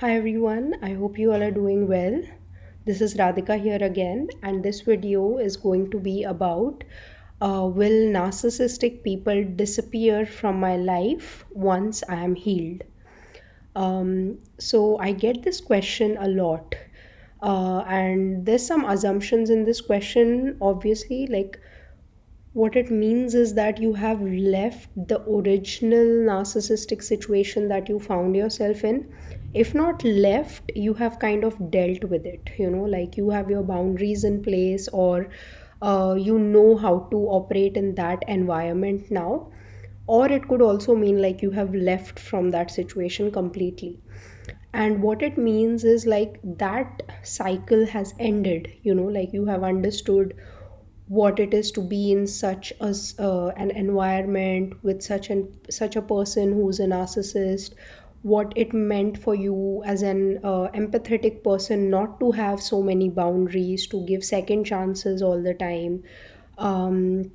Hi everyone, I hope you all are doing well. This is Radhika here again, and this video is going to be about will narcissistic people disappear from my life once I am healed? So I get this question a lot, and there's some assumptions in this question, obviously, like what it means is that you have left the original narcissistic situation that you found yourself in. If not left, you have kind of dealt with it, like you have your boundaries in place, or you know how to operate in that environment now. Or it could also mean like you have left from that situation completely. And what it means is like that cycle has ended, like you have understood what it is to be in such an environment with such a person who's a narcissist, what it meant for you as an empathetic person not to have so many boundaries, to give second chances all the time. um,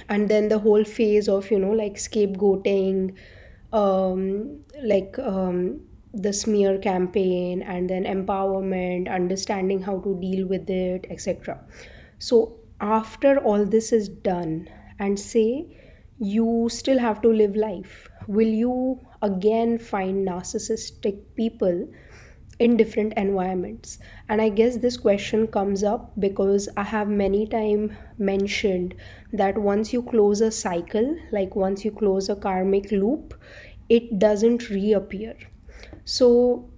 and then the whole phase of like scapegoating, the smear campaign, and then empowerment, understanding how to deal with it, etc. So after all this is done, and say you still have to live life, will you again find narcissistic people in different environments? And I guess this question comes up because I have many time mentioned that once you close a cycle, like once you close a karmic loop, it doesn't reappear. So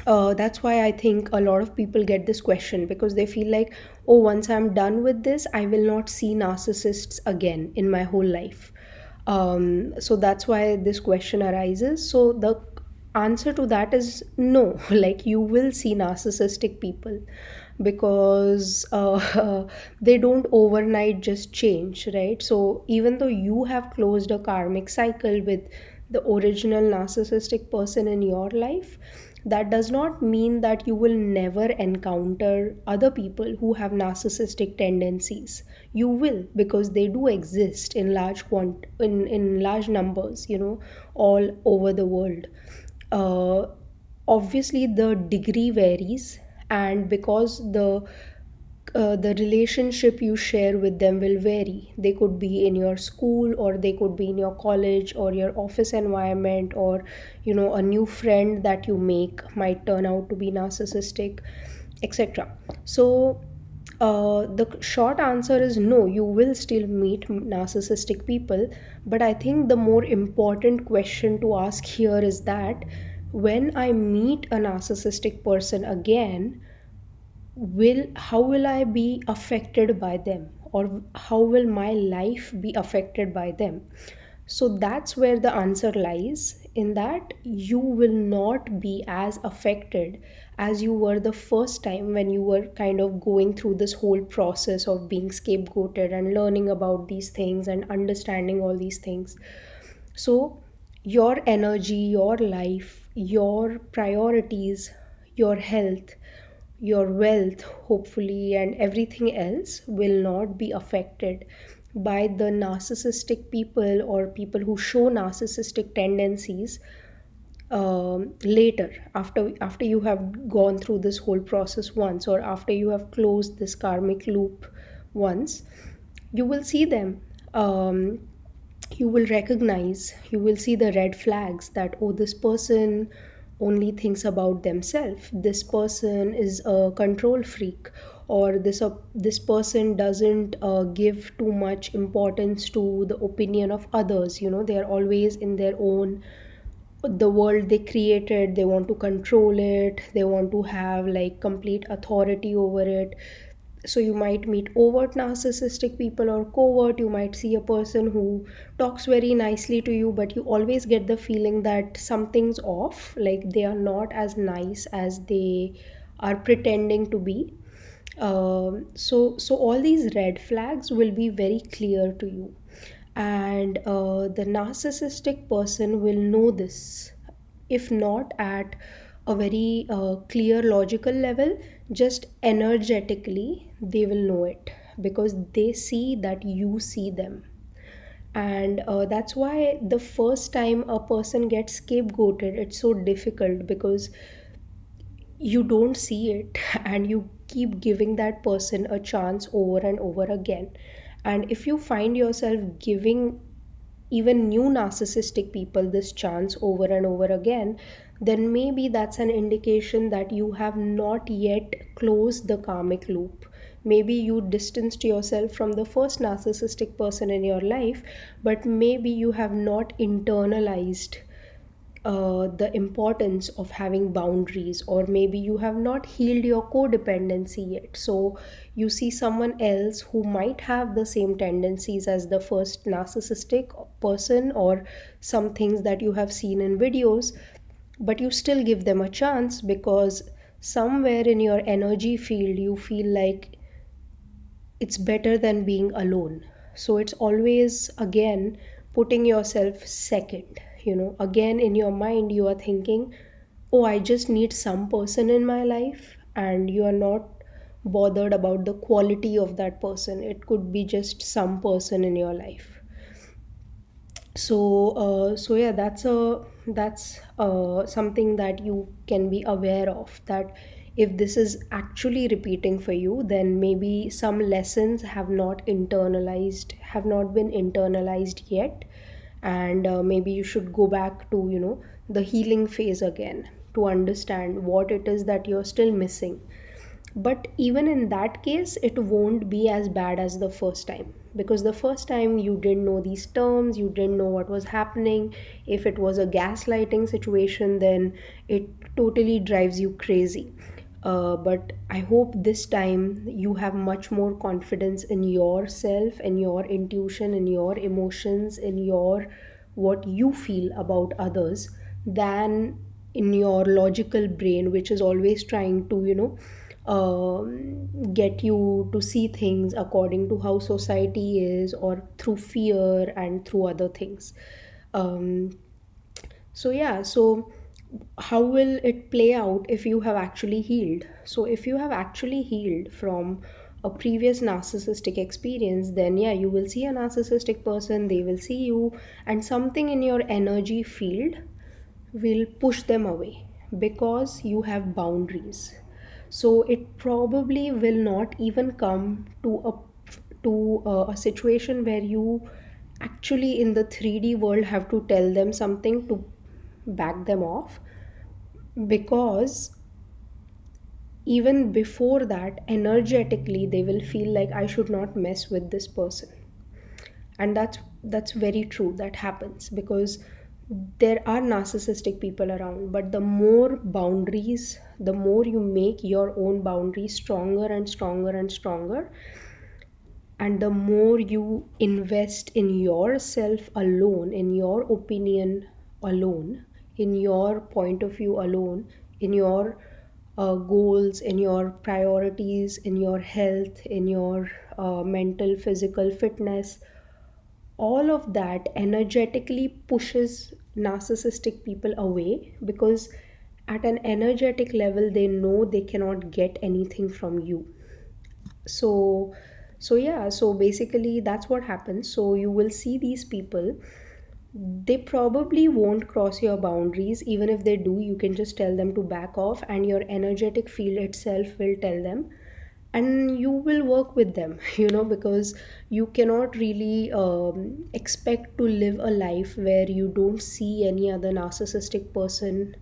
that's why I think a lot of people get this question, because they feel like, oh, once I'm done with this, I will not see narcissists again in my whole life. So that's why this question arises. So the answer to that is no. Like you will see narcissistic people, because they don't overnight just change, right? So even though you have closed a karmic cycle with the original narcissistic person in your life, that does not mean that you will never encounter other people who have narcissistic tendencies. You will, because they do exist in in large numbers, all over the world. uh, Obviously the degree varies, and because the relationship you share with them will vary. They could be in your school, or they could be in your college or your office environment, or a new friend that you make might turn out to be narcissistic, etc. So the short answer is no, you will still meet narcissistic people. But I think the more important question to ask here is that when I meet a narcissistic person again, will how will I be affected by them, or how will my life be affected by them? So that's where the answer lies, in that you will not be as affected as you were the first time, when you were kind of going through this whole process of being scapegoated and learning about these things and understanding all these things. So your energy, your life, your priorities, your health, your wealth, hopefully, and everything else will not be affected by the narcissistic people, or people who show narcissistic tendencies later, after you have gone through this whole process once, or after you have closed this karmic loop once. You will see them. You will recognize, you will see the red flags that, oh, this person only thinks about themselves, this person is a control freak, or this person doesn't give too much importance to the opinion of others. They are always in their own, the world they created, they want to control it, they want to have like complete authority over it. So you might meet overt narcissistic people, or covert, you might see a person who talks very nicely to you, but you always get the feeling that something's off, like they are not as nice as they are pretending to be. So all these red flags will be very clear to you, and the narcissistic person will know this, if not at a very clear logical level, just energetically they will know it, because they see that you see them. And that's why the first time a person gets scapegoated, it's so difficult because you don't see it and you keep giving that person a chance over and over again. And if you find yourself giving even new narcissistic people this chance over and over again, then maybe that's an indication that you have not yet closed the karmic loop. Maybe you distanced yourself from the first narcissistic person in your life, but maybe you have not internalized the importance of having boundaries, or maybe you have not healed your codependency yet. So you see someone else who might have the same tendencies as the first narcissistic person, or some things that you have seen in videos, but you still give them a chance because somewhere in your energy field you feel like it's better than being alone. So it's always again putting yourself second. Again in your mind you are thinking, oh, I just need some person in my life, and you are not bothered about the quality of that person. It could be just some person in your life. So yeah, that's something that you can be aware of, that if this is actually repeating for you, then maybe some lessons have not been internalized yet. And maybe you should go back to the healing phase again, to understand what it is that you're still missing. But even in that case, it won't be as bad as the first time, because the first time you didn't know these terms, you didn't know what was happening. If it was a gaslighting situation, then it totally drives you crazy. But I hope this time you have much more confidence in yourself, in your intuition, in your emotions, in your what you feel about others, than in your logical brain, which is always trying to get you to see things according to how society is, or through fear and through other things. um, so yeah, so how will it play out if you have actually healed? So if you have actually healed from a previous narcissistic experience, then yeah, you will see a narcissistic person, they will see you, and something in your energy field will push them away because you have boundaries. So it probably will not even come to a situation where you actually in the 3D world have to tell them something to back them off, because even before that, energetically they will feel like I should not mess with this person. And that's very true, that happens because there are narcissistic people around. But the more boundaries, the more you make your own boundaries stronger and stronger and stronger, and the more you invest in yourself alone, in your opinion alone, in your point of view alone, in your goals, in your priorities, in your health, in your mental physical fitness, all of that energetically pushes narcissistic people away, because at an energetic level they know they cannot get anything from you. So yeah, so basically that's what happens. So you will see these people, they probably won't cross your boundaries. Even if they do, you can just tell them to back off, and your energetic field itself will tell them, and you will work with them because you cannot really expect to live a life where you don't see any other narcissistic person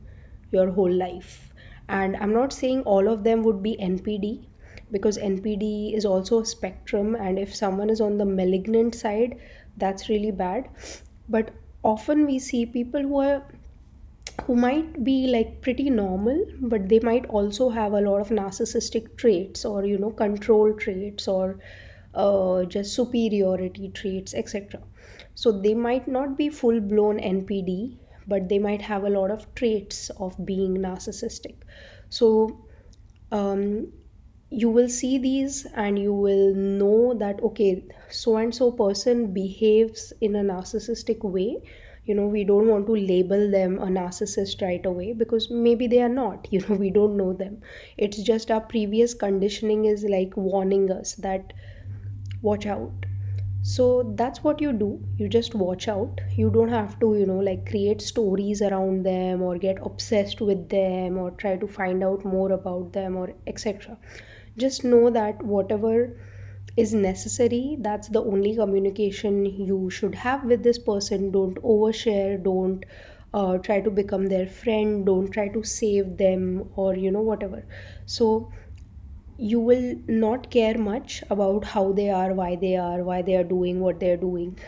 your whole life. And I'm not saying all of them would be NPD, because NPD is also a spectrum, and if someone is on the malignant side, that's really bad. But often we see people who might be like pretty normal, but they might also have a lot of narcissistic traits, or control traits, or just superiority traits, etc. So they might not be full blown NPD, but they might have a lot of traits of being narcissistic. So um, you will see these and you will know that okay, so and so person behaves in a narcissistic way. We don't want to label them a narcissist right away, because maybe they are not. We don't know them. It's just our previous conditioning is like warning us that watch out. So that's what you do. You just watch out. You don't have to, like create stories around them or get obsessed with them or try to find out more about them or etc. Just know that whatever is necessary, that's the only communication you should have with this person. Don't overshare, don't try to become their friend, don't try to save them, or whatever. So you will not care much about how they are, why they are doing what they are doing.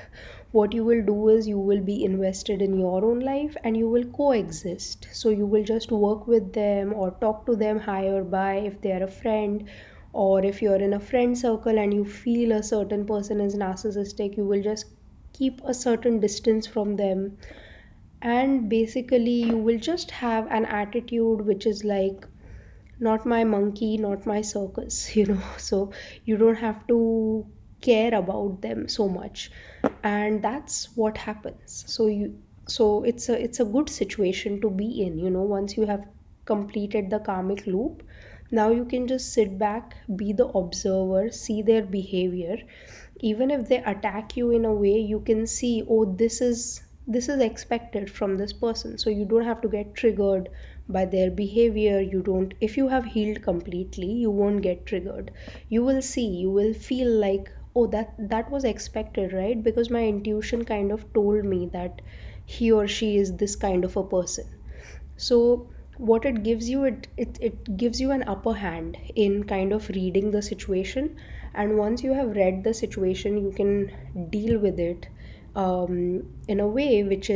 What you will do is you will be invested in your own life and you will coexist. So you will just work with them or talk to them hi or bye if they are a friend, or if you're in a friend circle and you feel a certain person is narcissistic, you will just keep a certain distance from them. And basically you will just have an attitude which is like, not my monkey, not my circus, so you don't have to care about them so much. And that's what happens. So it's a good situation to be in, once you have completed the karmic loop. Now you can just sit back, be the observer, see their behavior. Even if they attack you in a way, you can see, oh, this is expected from this person, so you don't have to get triggered by their behavior. You don't If you have healed completely, you won't get triggered. You will see, you will feel like, oh, that was expected, right? Because my intuition kind of told me that he or she is this kind of a person. So what it gives you, it gives you an upper hand in kind of reading the situation. And once you have read the situation, you can deal with it in a way which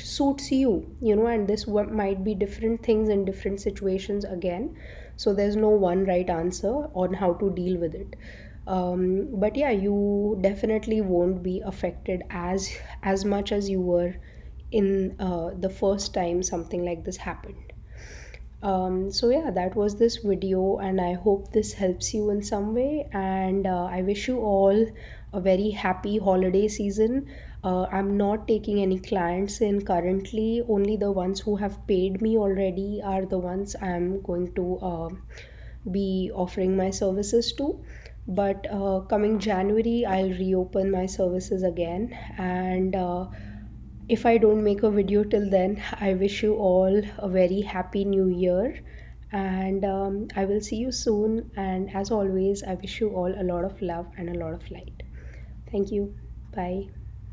suits you, and this might be different things in different situations again. So there's no one right answer on how to deal with it. But yeah, you definitely won't be affected as much as you were in the first time something like this happened. So yeah, that was this video, and I hope this helps you in some way. And I wish you all a very happy holiday season. I'm not taking any clients in currently. Only the ones who have paid me already are the ones I'm going to be offering my services to. But coming January, I'll reopen my services again. And if I don't make a video till then, I wish you all a very happy new year. And I will see you soon. And as always, I wish you all a lot of love and a lot of light. Thank you. Bye.